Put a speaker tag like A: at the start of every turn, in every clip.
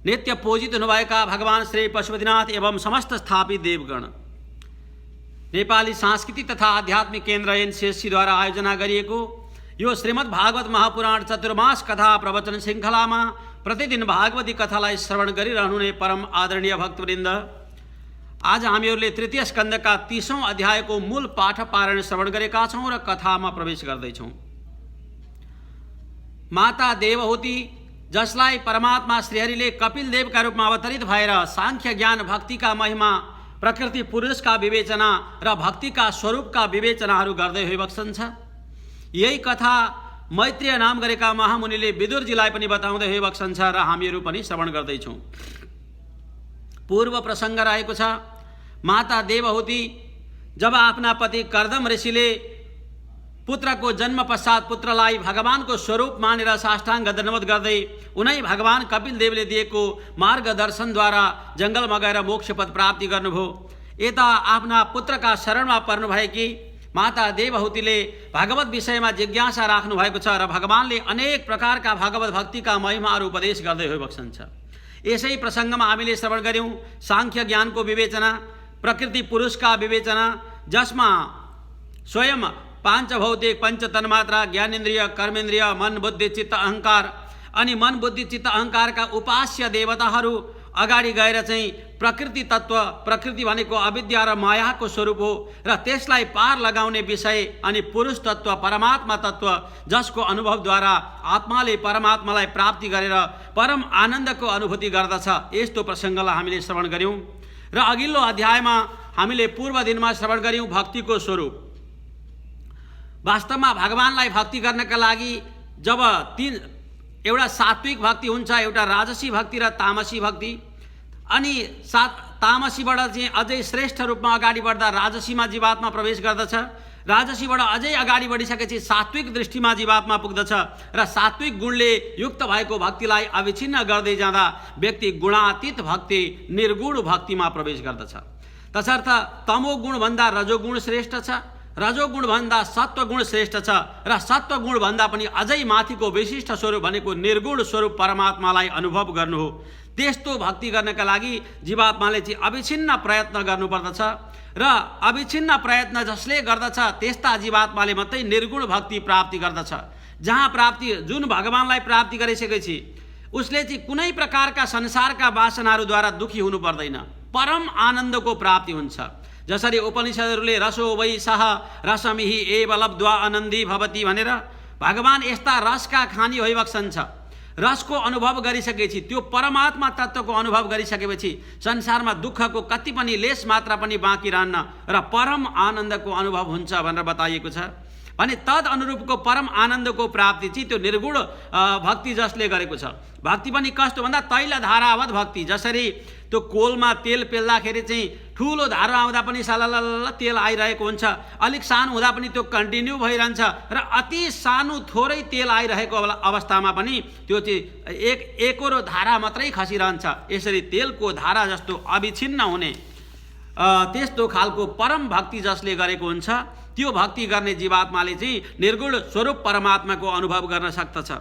A: नित्य पूजित हुनुभएका भगवान श्री पशुपतिनाथ एवं समस्त स्थापित देवगण, नेपाली सांस्कृतिक तथा आध्यात्मिक केन्द्र एनसीएससीद्वारा आयोजना गरिएको यो श्रीमद् भागवत महापुराण चतुर्मास कथा प्रवचन श्रृङ्खलामा प्रतिदिन भागवती कथालाई श्रवण गरिरहनुहुने परम आदरणीय भक्तवृन्द, आज हामीहरूले तृतीय स्कन्धका 30औं अध्यायको मूल पाठ पारायण श्रवण गरेका छौं र कथामा प्रवेश गर्दैछौं। माता देवहूति, जसलाई परमात्मा श्रीहरिले कपिल देवका रूपमा अवतरित भएर सांख्य ज्ञान भक्तिका महिमा, प्रकृति पुरुषका विवेचना र भक्तिका स्वरूपका विवेचनाहरू गर्दै होइबक्सन्छ। यही कथा मैत्रेय नाम गरेका महामुनिले विदुरजीलाई पनि बताउँदै होइबक्सन्छ र हामीहरू पनि श्रवण गर्दैछौँ। पूर्व प्रसङ्ग रहेको छ, माता देवहूति जब आफ्ना पति कर्दम ऋषिले पुत्रको जन्म पश्चात पुत्रलाई भगवानको स्वरूप मानेर साष्टाङ्ग दण्डवत गर्दै उनै भगवान कपिल देवले दिएको मार्गदर्शनद्वारा जङ्गलमा गएर मोक्ष पद प्राप्ति गर्नुभयो। यता आफ्ना पुत्रका शरणमा पर्नुभएकी माता देवहूतिले भागवत विषयमा जिज्ञासा राख्नु भएको छ र भगवानले अनेक प्रकारका भागवत भक्तिका महिमाहरू उपदेश गर्दै होइबक्सन्छ। यसै प्रसङ्गमा हामीले श्रवण गर्यौं सांख्य ज्ञानको विवेचना, प्रकृति पुरुषका विवेचना, जसमा स्वयं पांच भौतिक पंच तन्मात्रा, ज्ञानेन्द्रिय, कर्मेन्द्रिय, मन बुद्धि चित्त अहंकार अनि मन बुद्धि चित्त अहंकारका उपास्य देवताहरू अगाडि गएर चाहिँ प्रकृति तत्व, प्रकृति भनेको अविद्या र मायाको स्वरूप हो र त्यसलाई पार लगाउने विषय, अनि पुरुष तत्व परमात्मा तत्व, जसको अनुभवद्वारा आत्माले परमात्मालाई प्राप्ति गरेर परम आनन्दको अनुभूति गर्दछ। यस्तो प्रसङ्गलाई हामीले श्रवण गर्यौं र अघिल्लो अध्यायमा हामीले पूर्व दिनमा श्रवण गर्यौं भक्तिको स्वरूप। वास्तवमा भगवानलाई भक्ति गर्नका लागि जब एउटा सात्विक भक्ति हुन्छ, एउटा राजसी भक्ति र तामसी भक्ति, अनि तामसीबाट चाहिँ अझै श्रेष्ठ रूपमा अगाडि बढ्दा राजसीमा जीवात्मा प्रवेश गर्दछ। राजसीबाट अझै अगाडि बढिसकेपछि सात्विक दृष्टिमा जीवात्मा पुग्दछ र सात्विक गुणले युक्त भएको भक्तिलाई अविच्छिन्न गर्दै जाँदा व्यक्ति गुणातीत भक्ति, निर्गुण भक्तिमा प्रवेश गर्दछ। तसर्थ तमोगुणभन्दा रजोगुण श्रेष्ठ छ, रजोगुणभन्दा सत्वगुण श्रेष्ठ छ र सत्वगुणभन्दा पनि अझै माथिको विशिष्ट स्वरूप भनेको निर्गुण स्वरूप परमात्मालाई अनुभव गर्नु हो। त्यस्तो भक्ति गर्नका लागि जीवात्माले चाहिँ अविच्छिन्न प्रयत्न गर्नुपर्दछ र अविच्छिन्न प्रयत्न जसले गर्दछ त्यस्ता जीवात्माले मात्रै निर्गुण भक्ति प्राप्ति गर्दछ। जहाँ प्राप्ति, जुन भगवानलाई प्राप्ति गरिसकेपछि उसले चाहिँ कुनै प्रकारका संसारका वासनाहरूद्वारा दुखी हुनु पर्दैन, परम आनन्दको प्राप्ति हुन्छ। जसरी उपनिषदहरूले रसो वै सह रसमिहि एव लब्ध्वा आनन्दी भवति भनेर भगवान यस्ता रसका खानी होइबक्सन्छ। रसको अनुभव गरिसकेपछि, त्यो परमात्मा तत्त्वको अनुभव गरिसकेपछि संसारमा दुःखको कति पनि लेस मात्रा पनि बाँकी रहन्न र परम आनन्दको अनुभव हुन्छ भनेर बताइएको छ। भने तद अनुरूपको परम आनन्दको प्राप्ति चाहिँ त्यो निर्गुण भक्ति जसले गरेको छ। भक्ति पनि कस्तो भन्दा तैल धारावत भक्ति, जसरी त्यो कोलमा तेल पेल्दाखेरि चाहिँ ठुलो धारा आउँदा पनि सललल तेल आइरहेको हुन्छ, अलिक सानो हुँदा पनि त्यो कन्टिन्यू भइरहन्छ र अति सानो थोरै तेल आइरहेको अवस्थामा पनि त्यो चाहिँ एकरो धारा मात्रै खसिरहन्छ। यसरी तेलको धारा जस्तो अविच्छिन्न हुने त्यस्तो खालको परम भक्ति जसले गरेको हुन्छ, त्यो भक्ति गर्ने जीवात्माले चाहिँ निर्गुण स्वरूप परमात्माको अनुभव गर्न सक्दछ।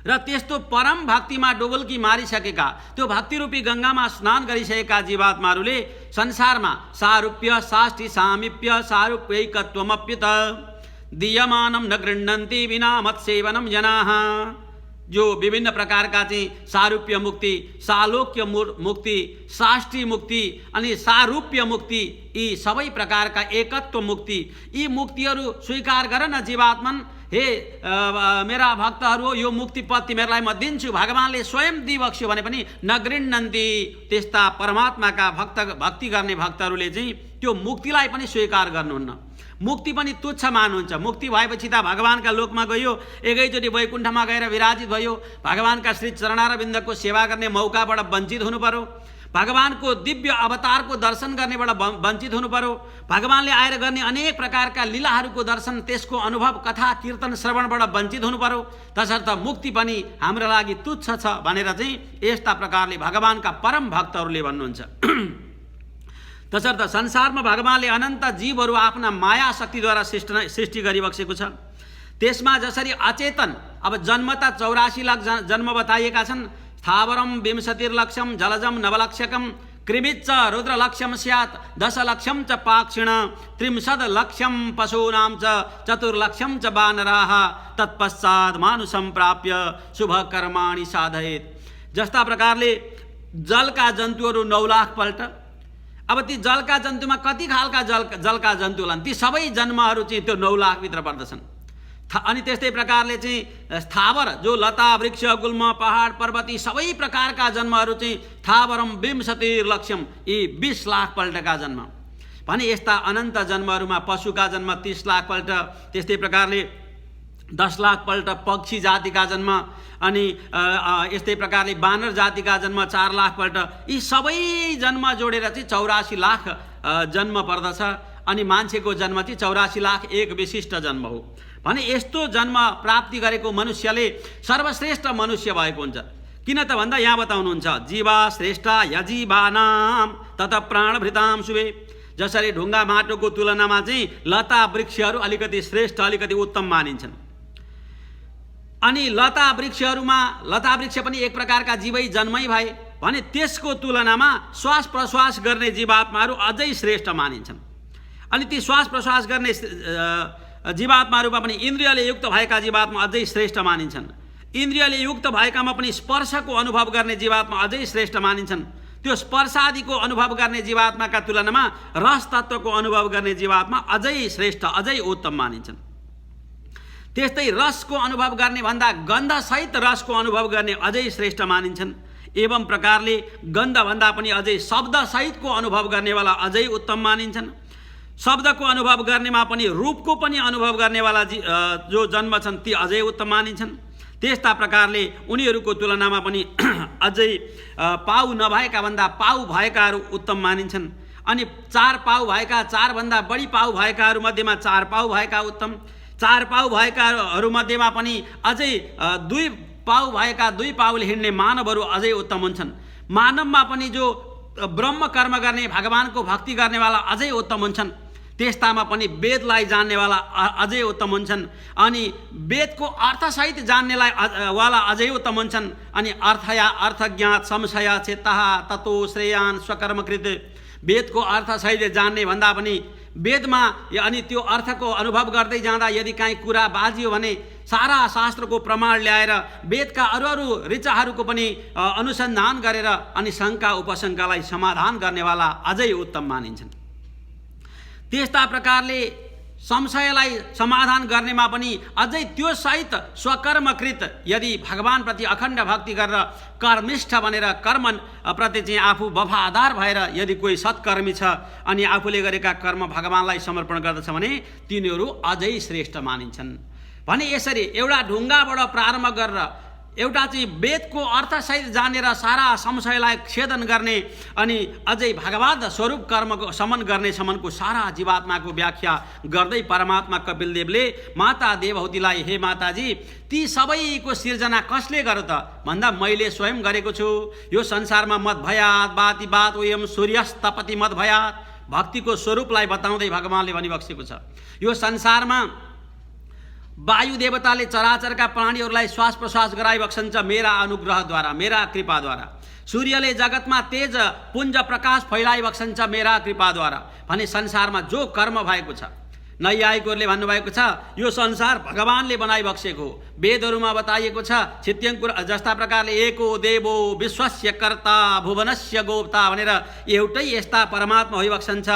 A: र त्यस्तो परम भक्तिमा डुबुल्की मारिसकेका, त्यो भक्तिरूपी गङ्गामा स्नान गरिसकेका जीवात्माहरूले संसारमा सारूप्य साष्टि सामिप्य सारूप्यैकत्वमप्युत दीयमानं न गृह्णन्ति विना मत्सेवनं जनाः, जो विभिन्न प्रकारका चाहिँ सारूप्य मुक्ति, सालोक्य मुक्ति, साष्टि मुक्ति अनि सारूप्य मुक्ति, यी सबै प्रकारका एकत्व मुक्ति, यी मुक्तिहरू स्वीकार गर न जीवात्मन। हे मेरा भक्तहरू, यो मुक्ति पद तिमीहरूलाई म दिन्छु, भगवानले स्वयं दिइबक्स्यो भने पनि न गृह्णन्ति, त्यस्ता परमात्माका भक्ति गर्ने भक्तहरूले चाहिँ त्यो मुक्तिलाई पनि स्वीकार गर्नुहुन्न, मुक्ति पनि तुच्छ मान्नुहुन्छ। मुक्ति भएपछि त भगवानका लोकमा गयो, एकैचोटि वैकुण्ठमा गएर विराजित भयो, भगवानका श्री चरणारविन्दको सेवा गर्ने मौकाबाट वञ्चित हुनु पर्यो, भगवानको दिव्य अवतारको दर्शन गर्नेबाट वञ्चित हुनु पर्यो, भगवानले आएर गर्ने अनेक प्रकारका लीलाहरूको दर्शन, त्यसको अनुभव कथा कीर्तन श्रवणबाट वञ्चित हुनु पर्यो। तसर्थ मुक्ति पनि हाम्रो लागि तुच्छ छ भनेर चाहिँ यस्ता प्रकारले भगवानका परम भक्तहरूले भन्नुहुन्छ। तसर्थ संसारमा भगवानले अनन्त जीवहरू आफ्ना माया शक्तिद्वारा सृष्टि गरिबक्सेको छ। त्यसमा जसरी अचेतन, अब जन्मता 84 लाख जन्म बताइएका छन्, स्थावरम विंशतिर्लक्षम जलजम नवलक्षकम कृमिच्च रुद्रलक्ष्यम स्यात् 10 लक्षम च पाक्षिण 30 लक्षम पशूनां च 4 लक्षम च वानराः तत्पश्चात् मानुषम प्राप्य शुभ कर्माणि साधयेत्। जस्ता प्रकारले जलका जन्तुहरू 9 लाख पल्ट। अब ती जलका जन्तुमा कति खालका जलका जन्तु होलान्, ती सबै जन्महरू चाहिँ त्यो 9 लाख भित्र पर्दछन्। अनि त्यस्तै प्रकारले चाहिँ स्थावर जो लता वृक्ष गुल्म पहाड पर्वत यी सबै प्रकारका जन्महरू चाहिँ स्थावरम विंशतिर्लक्षम यी 20 लाख पल्टका जन्म भने यस्ता अनन्त जन्महरूमा पशुका जन्म 30 लाख पल्ट, त्यस्तै प्रकारले 10 लाख पल्ट पक्षी जातिका जन्म, अनि यस्तै प्रकारले बानर जातिका जन्म 4 लाख पल्ट। यी सबै जन्म जोडेर चाहिँ 84 लाख जन्म पर्दछ। अनि मान्छेको जन्म चाहिँ 84 लाख एक विशिष्ट जन्म हो भने यस्तो जन्म प्राप्ति गरेको मनुष्यले सर्वश्रेष्ठ मनुष्य भएको हुन्छ। किन त भन्दा यहाँ बताउनुहुन्छ जीवा श्रेष्ठा यजीवानाम तथा प्राणभृताम शुभे। जसरी ढुङ्गा माटोको तुलनामा चाहिँ लता वृक्षहरू अलिकति श्रेष्ठ अलिकति उत्तम मानिन्छन्। अनि लता वृक्ष पनि एक प्रकारका जीवै जन्मै भए भने त्यसको तुलनामा श्वास प्रश्वास गर्ने जीवात्माहरू अझै श्रेष्ठ मानिन्छन्। अनि ती श्वास प्रश्वास गर्ने जीवात्माहरूमा पनि इन्द्रियले युक्त भएका जीवात्मा अझै श्रेष्ठ मानिन्छन्। इन्द्रियले युक्त भएकामा पनि स्पर्शको अनुभव गर्ने जीवात्मा अझै श्रेष्ठ मानिन्छन्। त्यो स्पर्श आदिको अनुभव गर्ने जीवात्माका तुलनामा रस तत्त्वको अनुभव गर्ने जीवात्मा अझै श्रेष्ठ अझै उत्तम मानिन्छन्। त्यस्तै रसको अनुभव गर्ने भन्दा गन्धसहित रसको अनुभव गर्ने अझै श्रेष्ठ मानिन्छन्। एवं प्रकारले गन्धभन्दा पनि अझै शब्दसहितको अनुभव गर्नेवाला अझै उत्तम मानिन्छन्। शब्दको अनुभव गर्नेमा पनि रूपको पनि अनुभव गर्नेवाला जो जन्म छन् ती अझै उत्तम मानिन्छन्। त्यस्ता प्रकारले उनीहरूको तुलनामा पनि अझै पाउ नभएका भन्दा पाउ भएकाहरू उत्तम मानिन्छन्। अनि 4 पाउ भएका 4 भन्दा बढी पाउ भएकाहरू मध्येमा 4 पाउ भएका उत्तम। 4 पाउ भएकाहरू मध्येमा पनि अझै 2 पाउ भएका 2 पाउले हिँड्ने मानवहरू अझै उत्तम हुन्छन्। मानवमा पनि जो ब्रह्म कर्म गर्ने भगवानको भक्ति गर्नेवाला अझै उत्तम हुन्छन्। त्यस्तामा पनि वेदलाई जान्नेवाला अझै उत्तम हुन्छन्। अनि वेदको अर्थसहित जान्नेलाई वाला अझै उत्तम हुन्छन्। अनि अर्थज्ञात संशय चेतः ततो श्रेयान् स्वकर्मकृत। वेदको अर्थसहित जान्ने भन्दा पनि वेदमा अनि त्यो अर्थको अनुभव गर्दै जाँदा यदि काहीँ कुरा बाजियो भने सारा शास्त्रको प्रमाण ल्याएर वेदका अरू ऋचाहरूको पनि अनुसन्धान गरेर अनि शङ्का उपशङ्कालाई समाधान गर्नेवाला अझै उत्तम मानिन्छन्। त्यस्ता प्रकारले संशयलाई समाधान गर्नेमा पनि अझै त्यो सहित स्वकर्मकृत यदि भगवानप्रति अखण्ड भक्ति गरेर कर्मिष्ठ बनेर कर्म प्रति चाहिँ आफू वफादार भएर यदि कोही सत्कर्मी छ अनि आफूले गरेका कर्म भगवानलाई समर्पण गर्दछ भने तिनीहरू अझै श्रेष्ठ मानिन्छन्। भने यसरी एउटा ढुङ्गाबाट प्रारम्भ गरेर एउटा चाहिँ वेदको अर्थसहित जानेर सारा संशयलाई छेदन गर्ने अनि अझै भगवत स्वरूप कर्मको समन गर्ने समनको सारा जीवात्माको व्याख्या गर्दै परमात्मा कपिलदेवले माता देवहूतिलाई हे माताजी ती सबैको सिर्जना कसले गर्यो त भन्दा मैले स्वयं गरेको छु। यो संसारमा मत भयात बाति बात ओयम सूर्यस्तपति मत भयात भक्तिको स्वरूपलाई बताउँदै भगवानले भनिबक्सेको छ। यो संसारमा वायु देवताले चराचरका प्राणीहरूलाई श्वास प्रश्वास गराइबक्सन्छ मेरा अनुग्रहद्वारा मेरा कृपाद्वारा। सूर्यले जगतमा तेज पुञ्ज प्रकाश फैलाइबक्सन्छ मेरा कृपाद्वारा। भने संसारमा जो कर्म भएको छ नैयायिकहरूले भन्नुभएको छ यो संसार भगवानले बनाइबक्सेको। वेदहरूमा बताइएको छ छित्यङ्कुर जस्ता प्रकारले एको देवो विश्वस्य कर्ता भुवनस्य गोप्ता भनेर एउटै यस्ता परमात्मा होइबक्सन्छ।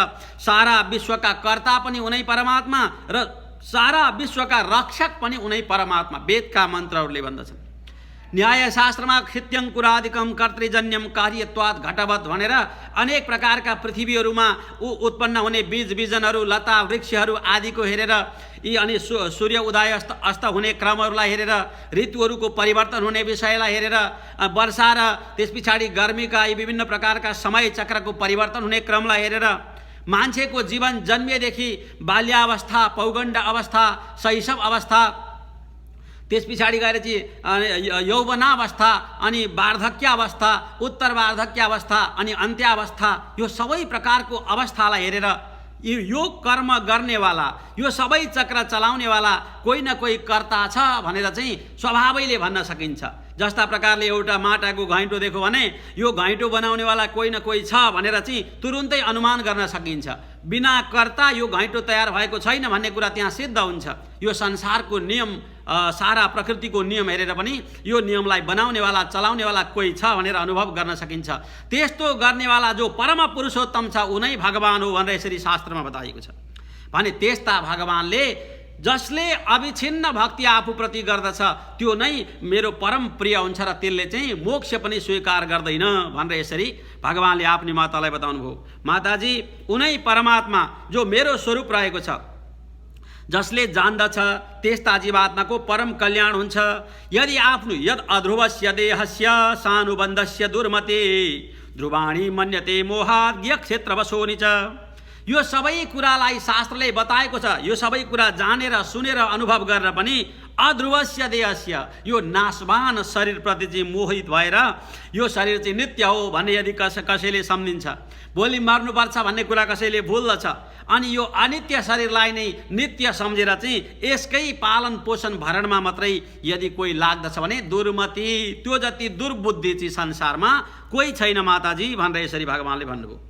A: सारा विश्वका कर्ता पनि उनै परमात्मा र सारा विश्वका रक्षक पनि उनै परमात्मा वेदका मन्त्रहरूले भन्दछन्। न्यायशास्त्रमा क्षित्यङ्कुरादिकम कर्तृजन्यम कार्यत्वात् घटवत् भनेर अनेक प्रकारका पृथ्वीहरूमा उत्पन्न हुने बीज बिजनहरू लता वृक्षहरू आदिको हेरेर यी अनि सूर्य उदय अस्त हुने क्रमहरूलाई हेरेर ऋतुहरूको परिवर्तन हुने विषयलाई हेरेर वर्षा र त्यस पछाडि गर्मीका यी विभिन्न प्रकारका समय चक्रको परिवर्तन हुने क्रमलाई हेरेर मान्छेको जीवन जन्मिएदेखि बाल्यावस्था पौगण्ड अवस्था शैशव अवस्था त्यस पछाडि गएर चाहिँ यौवनावस्था अनि वार्धक्यावस्था उत्तर वार्धक्यावस्था अनि अन्त्यावस्था यो सबै प्रकारको अवस्थालाई हेरेर यो कर्म गर्नेवाला, यो सबै चक्र चलाउनेवाला कोही न कोही कर्ता छ भनेर चाहिँ स्वभावैले भन्न सकिन्छ। जस्ता प्रकारले एउटा माटाको घैँटो देख्यो भने यो घैँटो बनाउनेवाला कोही न कोही छ भनेर चाहिँ तुरुन्तै अनुमान गर्न सकिन्छ। बिना कर्ता यो घैँटो तयार भएको छैन भन्ने कुरा त्यहाँ सिद्ध हुन्छ। यो संसारको नियम, सारा प्रकृतिको नियम हेरेर पनि यो नियमलाई बनाउनेवाला चलाउनेवाला कोही छ भनेर अनुभव गर्न सकिन्छ। त्यस्तो गर्नेवाला जो परम पुरुषोत्तम छ उनै भगवान हो भनेर यसरी शास्त्रमा बताइएको छ। भने त्यस्ता भगवानले जसले अविच्छिन्न भक्ति आफूप्रति गर्दछ त्यो नै मेरो परम प्रिय हुन्छ र त्यसले चाहिँ मोक्ष पनि स्वीकार गर्दैन भनेर यसरी भगवानले आफ्नो मातालाई बताउनुभयो। माताजी उनै परमात्मा जो मेरो स्वरूप रहेको छ, जसले जान्दछ त्यस्ता जीवात्माको परम कल्याण हुन्छ। यदि आफ्नो यद अध्रुवस्य देहस्य सानुबन्धस्य दुर्मते ध्रुवाणी मन्यते मोहात् क्षेत्रवशोनि च। यो सबै कुरालाई शास्त्रले बताएको छ। यो सबै कुरा जानेर सुनेर अनुभव गरेर पनि अध्रुवस्य देहस्य यो नाशवान शरीरप्रति चाहिँ मोहित भएर यो शरीर चाहिँ नित्य हो भन्ने यदि कसैले सम्झिन्छ, भोलि मर्नुपर्छ भन्ने कुरा कसैले भुल्दछ, अनि यो अनित्य शरीरलाई नै नित्य सम्झेर चाहिँ यसकै पालन पोषण भरणमा मात्रै यदि कोही लाग्दछ भने दुर्मति, त्यो जति दुर्बुद्धि चाहिँ संसारमा कोही छैन माताजी भनेर यसरी भगवानले भन्नुभयो।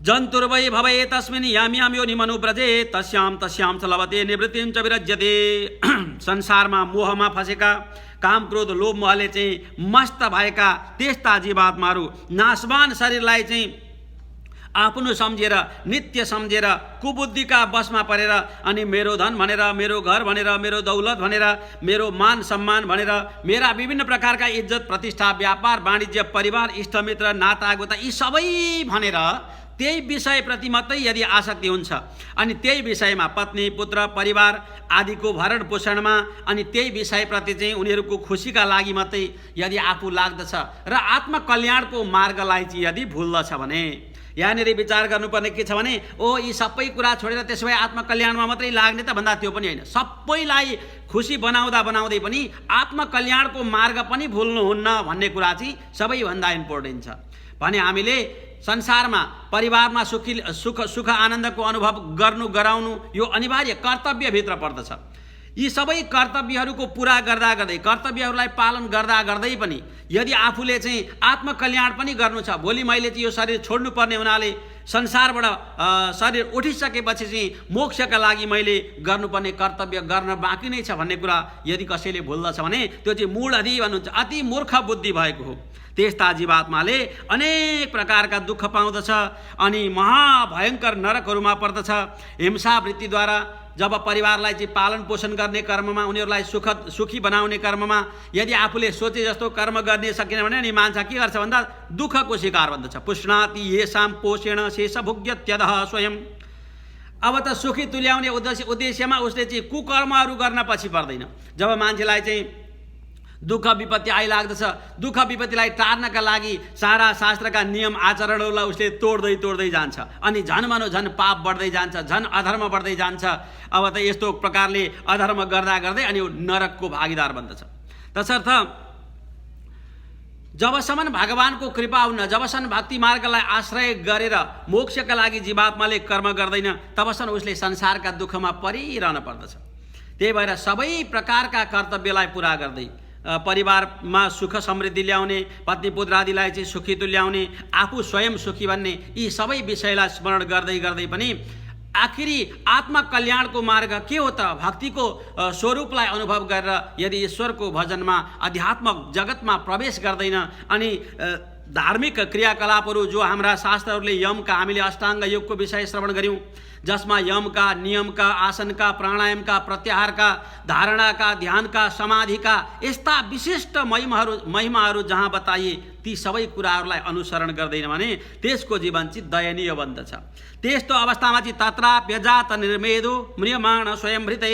A: जन्तुर्वै भवे तस्मिन् याम याम योनि मनुव्रजे तस्याम तस्याम च लभते निवृत्तिं च विरज्यते। संसारमा मोहमा फसेका, काम क्रोध लोभ मोहले चाहिँ मस्त भएका त्यस्ता जीवात्माहरू नाशवान शरीरलाई चाहिँ आफ्नो सम्झेर, नित्य सम्झेर, कुबुद्धिका बसमा परेर अनि मेरो धन भनेर, मेरो घर भनेर, मेरो दौलत भनेर, मेरो मान सम्मान भनेर, मेरा विभिन्न प्रकारका इज्जत प्रतिष्ठा, व्यापार वाणिज्य, परिवार, इष्टमित्र, नातागोता यी सबै भनेर त्यही विषयप्रति मात्रै यदि आसक्ति हुन्छ अनि त्यही विषयमा पत्नी पुत्र परिवार आदिको भरण पोषणमा अनि त्यही विषयप्रति चाहिँ उनीहरूको खुसीका लागि मात्रै यदि आफू लाग्दछ र आत्मकल्याणको मार्गलाई चाहिँ यदि भुल्दछ भने यहाँनिर विचार गर्नुपर्ने के छ भने यी सबै कुरा छोडेर त्यसो भए आत्मकल्याणमा मात्रै लाग्ने त भन्दा त्यो पनि होइन। सबैलाई खुसी बनाउँदै पनि आत्मकल्याणको मार्ग पनि भुल्नुहुन्न भन्ने कुरा चाहिँ सबैभन्दा इम्पोर्टेन्ट छ। भने हामीले संसारमा परिवारमा सुख आनन्दको अनुभव गराउनु यो अनिवार्य कर्तव्यभित्र पर्दछ। यी सबै कर्तव्यहरूको पुरा गर्दै कर्तव्यहरूलाई पालन गर्दै पनि यदि आफूले चाहिँ आत्मकल्याण पनि गर्नु छ, भोलि मैले चाहिँ यो शरीर छोड्नुपर्ने हुनाले संसारबाट शरीर उठिसकेपछि चाहिँ मोक्षका लागि मैले गर्नुपर्ने कर्तव्य गर्न बाँकी नै छ भन्ने कुरा यदि कसैले भुल्दछ भने त्यो चाहिँ मूढधि भन्नुहुन्छ, अति मूर्ख बुद्धि भएको हो। त्यस्ता जीवात्माले अनेक प्रकारका दुःख पाउँदछ अनि महाभयङ्कर नरकहरूमा पर्दछ। हिंसा वृत्तिद्वारा जब परिवारलाई चाहिँ पालन पोषण गर्ने कर्ममा, उनीहरूलाई सुखी बनाउने कर्ममा यदि आफूले सोचे जस्तो कर्म गर्ने सकेन भने अनि मान्छे के गर्छ भन्दा दुःखको शिकार बन्दछ। पुष्णाति येषां पोषेण शेष भुग्यत्यदः स्वयं। अब त सुखी तुल्याउने उद्देश्यमा उसले चाहिँ कुकर्महरू गर्न पछि पर्दैन। जब मान्छेलाई चाहिँ दुःख विपत्ति आइलाग्दछ, दुःख विपत्तिलाई टार्नका लागि सारा शास्त्रका नियम आचरणहरूलाई उसले तोड्दै जान्छ अनि झन् भनौँ झन् पाप बढ्दै जान्छ, झन् अधर्म बढ्दै जान्छ। अब त यस्तो प्रकारले अधर्म गर्दै अनि नरकको भागीदार बन्दछ। तसर्थ जबसम्म भगवानको कृपा हुन्न, जबसम्म भक्ति मार्गलाई आश्रय गरेर मोक्षका लागि जीवात्माले कर्म गर्दैन तबसम्म उसले संसारका दुःखमा परिरहन पर्दछ। त्यही भएर सबै प्रकारका कर्तव्यलाई पुरा गर्दै परिवारमा सुख समृद्धि ल्याउने, पत्नी पुत्र आदिलाई चाहिँ सुखी तुल्याउने, आफू स्वयं सुखी भन्ने यी सबै विषयलाई स्मरण गर्दै पनि आखिरी आत्मकल्याणको मार्ग के हो त? भक्तिको स्वरूपलाई अनुभव गरेर यदि ईश्वरको भजनमा अध्यात्म जगतमा प्रवेश गर्दैन अनि धार्मिक क्रियाकलापहरू जो हाम्रा शास्त्रहरूले यमका, हामीले अष्टाङ्ग योगको विषय श्रवण गऱ्यौँ जसमा यमका, नियमका, आसनका, प्राणायामका, प्रत्याहारका, धारणाका, ध्यानका, समाधिका यस्ता विशिष्ट महिमाहरू जहाँ बताइए ती सबै कुराहरूलाई अनुसरण गर्दैन भने त्यसको जीवन चाहिँ दयनीय बन्दछ। त्यस्तो अवस्थामा चाहिँ तत्राप्यजात निर्मेदो म्रियमाण स्वयंभृते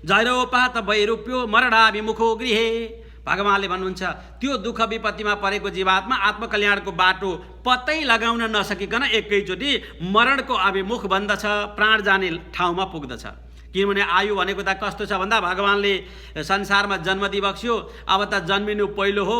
A: जैरोपात वैरूप्यो मरणाभिमुखो गृहे। भगवानले भन्नुहुन्छ त्यो दुःख विपत्तिमा परेको जीवात्मा आत्मकल्याणको बाटो पत्तै लगाउन नसकिकन एकैचोटि मरणको अभिमुख बन्दछ, प्राण जाने ठाउँमा पुग्दछ। किनभने आयु भनेको त कस्तो छ भन्दा भगवानले संसारमा जन्म दिबक्स्यो, अब त जन्मिनु पहिलो हो,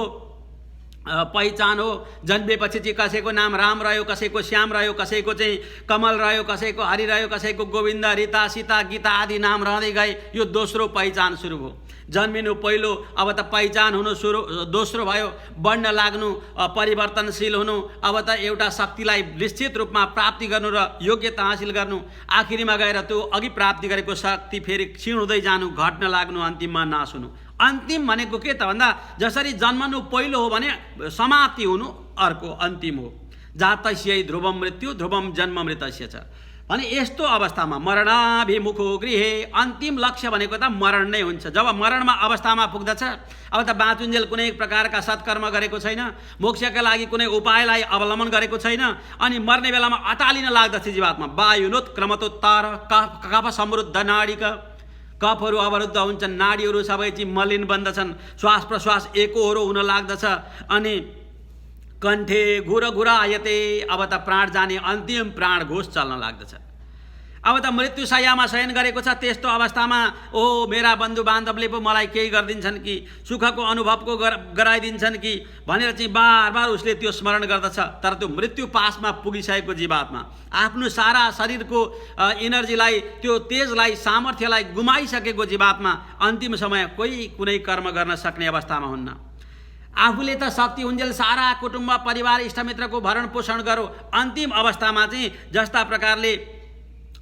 A: पहिचान हो। जन्मेपछि चाहिँ कसैको नाम राम रह्यो, कसैको श्याम रह्यो, कसैको चाहिँ कमल रह्यो, कसैको हरि रह्यो, कसैको गोविन्द, रीता, सीता, गीता आदि नाम रहँदै गए। यो दोस्रो पहिचान सुरु भयो। जन्मिनु पहिलो, अब त पहिचान हुनु सुरु, दोस्रो भयो बढ्न लाग्नु, परिवर्तनशील हुनु, अब त एउटा शक्तिलाई निश्चित रूपमा प्राप्ति गर्नु र योग्यता हासिल गर्नु। आखिरीमा गएर त्यो अघि प्राप्ति गरेको शक्ति फेरि क्षीण हुँदै जानु, घट्न लाग्नु, अन्तिममा नाश हुनु। अन्तिम भनेको के त भन्दा जसरी जन्मनु पहिलो हो भने समाप्ति हुनु अर्को अन्तिम हो। जातस्य ध्रुवम मृत्यु ध्रुवम जन्म मृतस्य छ भने यस्तो अवस्थामा मरणाभिमुखो गृहे, अन्तिम लक्ष्य भनेको त मरण नै हुन्छ। जब मरणमा अवस्थामा पुग्दछ, अब त बाँचुन्जेल कुनै प्रकारका सत्कर्म गरेको छैन, मोक्षका लागि कुनै उपायलाई अवलम्बन गरेको छैन, अनि मर्ने बेलामा अटालिन लाग्दछ जीवात्मा। वायुनोत्क्रमतोत्तर कफ समृद्ध नाडीक, कफहरू अवरुद्ध हुन्छन्, नाडीहरू सबै चाहिँ मलिन बन्दछन्, श्वास प्रश्वास एकोहोरो हुन लाग्दछ, अनि कण्ठे घुर घुरायते, अब त प्राण जाने अन्तिम प्राण घोष चल्न लाग्दछ। अब त मृत्युशय्यामा शयन गरेको छ। त्यस्तो अवस्थामा ओ मेरा बन्धु बान्धवले पो मलाई केही गरिदिन्छन् कि, सुखको अनुभवको गराइदिन्छन् कि भनेर चाहिँ बार बार उसले त्यो स्मरण गर्दछ। तर त्यो मृत्यु पासमा पुगिसकेको जीवात्मा आफ्नो सारा शरीरको इनर्जीलाई, त्यो तेजलाई, सामर्थ्यलाई गुमाइसकेको जीवात्मा अन्तिम समय कोही कुनै कर्म गर्न सक्ने अवस्थामा हुन्न। आफूले त शक्ति हुन्जेल सारा कुटुम्ब परिवार इष्टमित्रको भरण पोषण गरो, अन्तिम अवस्थामा चाहिँ जस्ता प्रकारले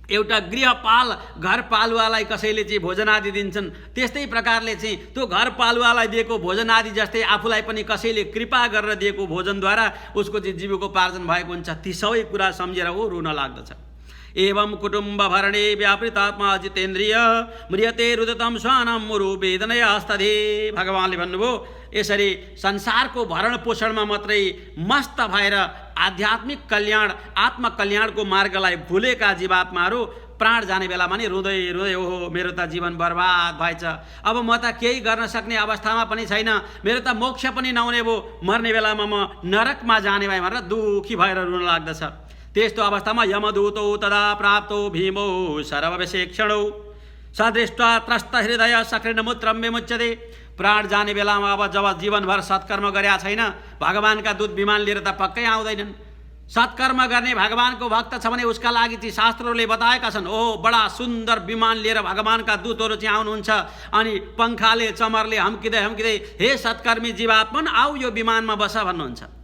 A: एउटा गृहपाल घरपालुवालाई कसैले चाहिँ भोजन आदि दिन्छन्, त्यस्तै प्रकारले चाहिँ त्यो घरपालुवालाई दिएको भोजन आदि जस्तै आफूलाई पनि कसैले कृपा गरेर दिएको भोजनद्वारा उसको चाहिँ जीविकोपार्जन भएको हुन्छ। ती सबै कुरा सम्झेर ऊ रुन लाग्दछ। एवं कुटुम्ब भरणे व्यापृतात्मा जितेन्द्रिय म्रियते रुदतम स्वानम मुरु वेदनयास्तधे। भगवानले भन्नुभयो यसरी संसारको भरण पोषणमा मात्रै मस्त भएर आध्यात्मिक कल्याण आत्मकल्याणको मार्गलाई भुलेका जीवात्माहरू प्राण जाने बेलामा नि रुँदै रुँदै ओहो मेरो त जीवन बर्बाद भएछ, अब म त केही गर्न सक्ने अवस्थामा पनि छैन, मेरो त मोक्ष पनि नहुने भयो, मर्ने बेलामा म नरकमा जाने भए भनेर दुःखी भएर रुन लाग्दछ। त्यस्तो अवस्थामा यमदूतौ तदा प्राप्तो भीमो सर्वविशेक्षणौ सदृष्ट्वा त्रस्त हृदय सकृण मूत्रम विमुच्यते। प्राण जाने बेलामा अब जब जीवनभर सत्कर्म गरेका छैन, भगवानका दूत विमान लिएर त पक्कै आउँदैनन्। सत्कर्म गर्ने भगवानको भक्त छ भने उसका लागि चाहिँ शास्त्रहरूले बताएका छन्, ओ बडा सुन्दर विमान लिएर भगवानका दूतहरू चाहिँ आउनुहुन्छ, अनि पङ्खाले चमरले हम्किँदै हम्किँदै हे सत्कर्मी जीवात्मन आऊ यो विमानमा बस भन्नुहुन्छ।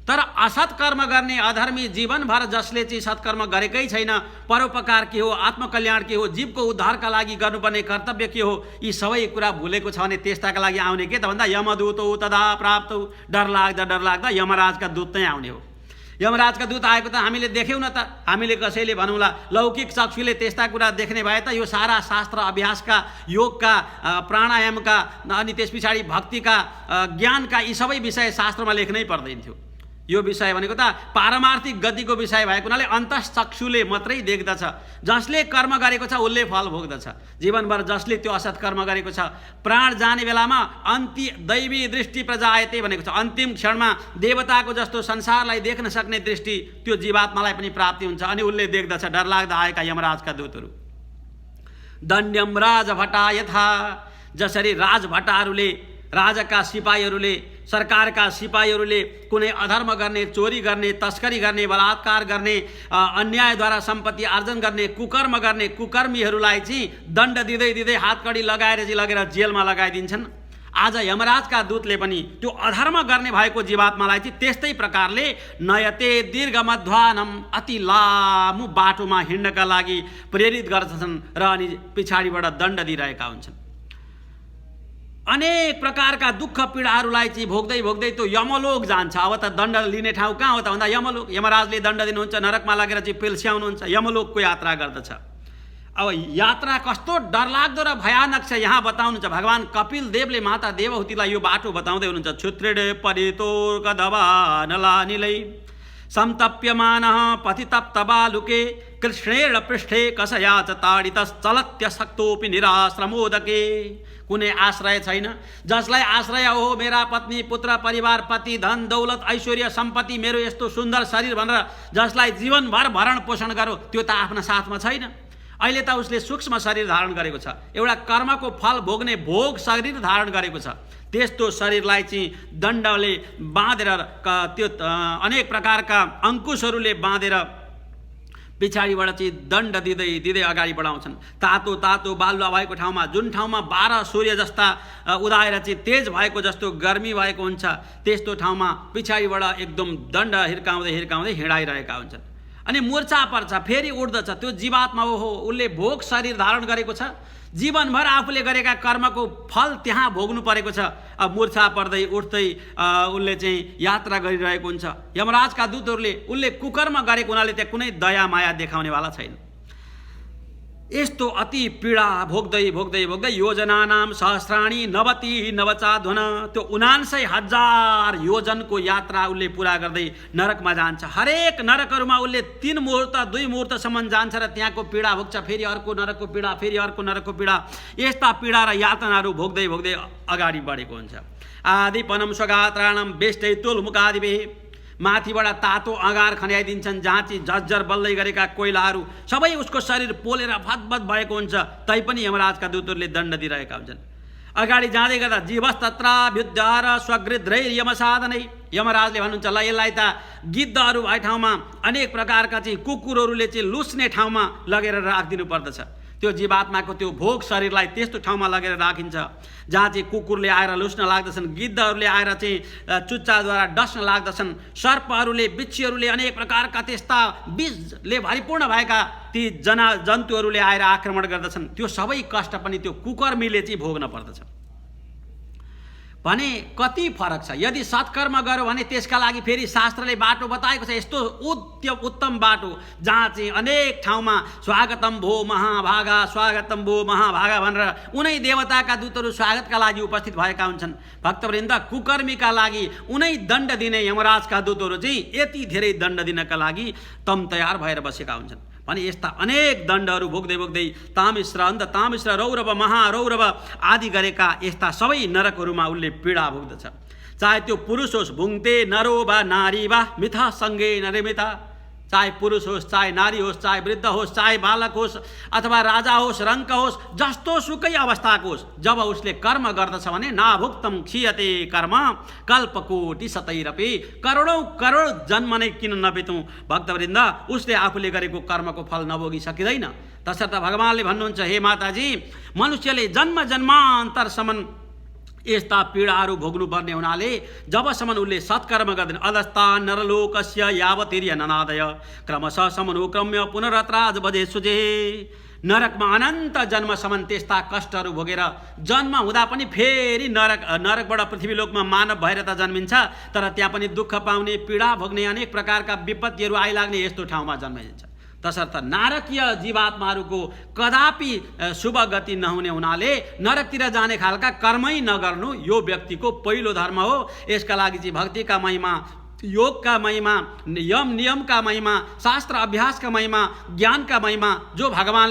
A: तर असत्कर्म गर्ने अधर्मी जीवनभर जसले चाहिँ सत्कर्म गरेकै छैन, परोपकार के हो, आत्मकल्याण के हो, जीवको उद्धारका लागि गर्नुपर्ने कर्तव्य के हो, यी सबै कुरा भुलेको छ भने त्यस्ताका लागि आउने के त भन्दा यमदूतौ तदा प्राप्तौ, डर लाग्दा यमराजका दूत नै आउने हो। यमराजका दूत आएको त हामीले देख्यौँ न त, हामीले कसैले भनौँला लौकिक चक्षुले त्यस्ता कुरा देख्ने भए त यो सारा शास्त्र अभ्यासका, योगका, प्राणायामका, अनि त्यस पछाडि भक्तिका, ज्ञानका यी सबै विषय शास्त्रमा लेख्नै पर्दैन थियो। यो विषय भनेको त पारमार्थिक गतिको विषय भएको हुनाले अन्तःचक्षुले मात्रै देख्दछ। जसले कर्म गरेको छ उसले फल भोग्दछ। जीवनभर जसले त्यो असत् कर्म गरेको छ, प्राण जाने बेलामा दैवी दृष्टि प्रजायते भनेको छ, अन्तिम क्षणमा देवताको जस्तो संसारलाई देख्न सक्ने दृष्टि त्यो जीवात्मालाई पनि प्राप्ति हुन्छ, अनि उसले देख्दछ। डरलाग्दा आएका यमराजका दूतहरू दण्ड्यम राजभटा यथा, जसरी राजभटाहरूले, राजाका सिपाहीहरूले, सरकारका सिपाहीहरूले कुनै अधर्म गर्ने, चोरी गर्ने, तस्करी गर्ने, बलात्कार गर्ने, अन्यायद्वारा सम्पत्ति आर्जन गर्ने, कुकर्म गर्ने कुकर्मीहरूलाई चाहिँ दण्ड दिँदै दिँदै हातकडी लगाएर चाहिँ लगेर जेलमा लगाइदिन्छन्। आज यमराजका दूतले पनि त्यो अधर्म गर्ने भएको जीवात्मालाई चाहिँ त्यस्तै प्रकारले नयते दीर्घमध्वानम, अति लामो बाटोमा हिँड्नका लागि प्रेरित गर्दछन् र अनि पछाडिबाट दण्ड दिइरहेका हुन्छन्। अनेक प्रकारका दुःख पीडाहरूलाई चाहिँ भोग्दै भोग्दै त्यो यमलोक जान्छ। अब त दण्ड लिने ठाउँ कहाँ हो त भन्दा यमलोक। यमराजले दण्ड दिनुहुन्छ, नरकमा लगेर चाहिँ पेल्स्याउनुहुन्छ, यमलोकको यात्रा गर्दछ। अब यात्रा कस्तो डरलाग्दो र भयानक छ यहाँ बताउनुहुन्छ। भगवान कपिल देवले माता देवहूतिलाई यो बाटो बताउँदै हुनुहुन्छ। क्षुत्रिडे परितोर्क दवानलानिलै समतप्यमानः पतितप्तबालुके कृष्णेण पृष्ठे कसया च ताडितश्चलत्यशक्तोऽपि निराश्रमोदके। कुनै आश्रय छैन, जसलाई आश्रय हो मेरा पत्नी पुत्र परिवार पति धन दौलत ऐश्वर्य सम्पत्ति मेरो यस्तो सुन्दर शरीर भनेर जसलाई जीवनभर भरण पोषण गरो, त्यो त आफ्ना साथमा छैन। अहिले त उसले सूक्ष्म शरीर धारण गरेको छ, एउटा कर्मको फल भोग्ने भोग शरीर धारण गरेको छ। त्यस्तो शरीरलाई चाहिँ दण्डले बाँधेर त्यो अनेक प्रकारका अङ्कुशहरूले बाँधेर पछाडिबाट चाहिँ दण्ड दिँदै दिँदै अगाडि बढाउँछन्। तातो तातो बालुवा भएको ठाउँमा, जुन ठाउँमा 12 सूर्य जस्ता उदाएर चाहिँ तेज भएको जस्तो गर्मी भएको हुन्छ, त्यस्तो ठाउँमा पछाडिबाट एकदम दण्ड हिर्काउँदै हिर्काउँदै हिँडाइरहेका हुन्छन्। अनि मूर्छा पर्छ, फेरि उठ्दछ। त्यो जीवात्मा हो, उसले भोग शरीर धारण गरेको छ, जीवनभर आफूले गरेका कर्मको फल त्यहाँ भोग्नु परेको छ। अब मूर्छा पर्दै उठ्दै उसले चाहिँ यात्रा गरिरहेको हुन्छ। यमराजका दूतहरूले उसले कुकर्म गरेको हुनाले त्यहाँ कुनै दया माया देखाउनेवाला छैन। यस्तो अति पीडा भोग्दै भोग्दै भोग्दै योजनानाम सहस्राणी नवति नवचाध्वन, त्यो 79,000 योजनको यात्रा उसले पुरा गर्दै नरकमा जान्छ। हरेक नरकहरूमा उसले 3 मुहूर्त 2 मुहूर्तसम्म जान्छ र त्यहाँको पीडा भोग्छ। फेरि अर्को नरकको पीडा, फेरि अर्को नरकको पीडा, यस्ता पीडा र यातनाहरू भोग्दै भोग्दै अगाडि बढेको हुन्छ। आदिपनम स्वगात्राणम बेष्टै तुलमुखादिभि, माथिबाट तातो अँगार खन्याइदिन्छन्, जहाँ चाहिँ झरझर बल्दै गरेका कोइलाहरू सबै उसको शरीर पोलेर भतभत भएको हुन्छ। तैपनि यमराजका दूतहरूले दण्ड दिइरहेका हुन्छन्। अगाडि जाँदै गर्दा जीवस्तत्राभ्युद्धार स्वगृध्रैर्यमसाधनै, यमराजले भन्नुहुन्छ ल यसलाई त गिद्धहरू भए ठाउँमा, अनेक प्रकारका चाहिँ कुकुरहरूले चाहिँ लुस्ने ठाउँमा लगेर राखिदिनु पर्दछ। त्यो जीवात्माको त्यो भोग शरीरलाई त्यस्तो ठाउँमा लगेर राखिन्छ जहाँ चाहिँ कुकुरले आएर लुस्न लाग्दछन्, गिद्धहरूले आएर चाहिँ चुच्चाद्वारा डस्न लाग्दछन्, सर्पहरूले बिच्छीहरूले अनेक प्रकारका त्यस्ता बीजले भरिपूर्ण भएका ती जन्तुहरूले आएर आक्रमण गर्दछन्। त्यो सबै कष्ट पनि त्यो कुकर्मीले चाहिँ भोग्न पर्दछ। भने कति फरक छ। यदि सत्कर्म गर्यो भने त्यसका लागि फेरि शास्त्रले बाटो बताएको छ, यस्तो उत्तम बाटो जहाँ चाहिँ अनेक ठाउँमा स्वागतम भो महाभागा, स्वागतम भो महाभागा भनेर उनै देवताका दूतहरू स्वागतका लागि उपस्थित भएका हुन्छन्। भक्तवृन्द, कुकर्मीका लागि उनै दण्ड दिने यमराजका दूतहरू चाहिँ यति धेरै दण्ड दिनका लागि तम तयार भएर बसेका हुन्छन्। भने यस्ता अनेक दण्डहरू भोग्दै भोग्दै तामिश्र, अन्त तामिश्र, रौरव, महारौरव आदि गरेका यस्ता सबै नरकहरूमा उसले पीडा भोग्दछ। चाहे त्यो पुरुष होस्, भुङ्ते नरो वा नारी वा मिथा सङ्गे नरेमिता, चाहे पुरुष होस्, चाहे नारी होस्, चाहे वृद्ध होस्, चाहे बालक होस्, अथवा राजा होस्, रङ्क होस्, जस्तो सुकै अवस्थाको होस्, जब उसले कर्म गर्दछ भने नाभुक्तम क्षीयते कर्म कल्पकोटि शतैरपि, करोडौँ करोड जन्म नै किन नबितौँ भक्तवृन्द, उसले आफूले गरेको कर्मको फल नभोगी सकिँदैन। तसर्थ भगवानले भन्नुहुन्छ, हे माताजी, मनुष्यले जन्म जन्मान्तरसम्म यस्ता पीडाहरू भोग्नुपर्ने हुनाले जबसम्म उसले सत्कर्म गर्दैन, अधस्ता नरलोकस्य यावतिर्य ननादय क्रमशः समनुक्रम्य पुनरत्राज बजे सुजे, नरकमा अनन्त जन्मसम्म त्यस्ता कष्टहरू भोगेर जन्म हुँदा पनि फेरि नरकबाट पृथ्वीलोकमा मानव भएर त जन्मिन्छ, तर त्यहाँ पनि दुःख पाउने, पीडा भोग्ने, अनेक प्रकारका विपत्तिहरू आइलाग्ने यस्तो ठाउँमा जन्मिन्छ। तसर्थ नारकीय जीवात्माहरूको कदापि शुभ गति नहुने हुनाले नरकतिर जाने खालका कर्मै नगर्नु यो व्यक्तिको पहिलो धर्म हो। यसका लागि चाहिँ भक्तिका महिमा, योगका महिमा, नियमका महिमा, शास्त्र अभ्यासका महिमा, ज्ञानका महिमा जो भगवानले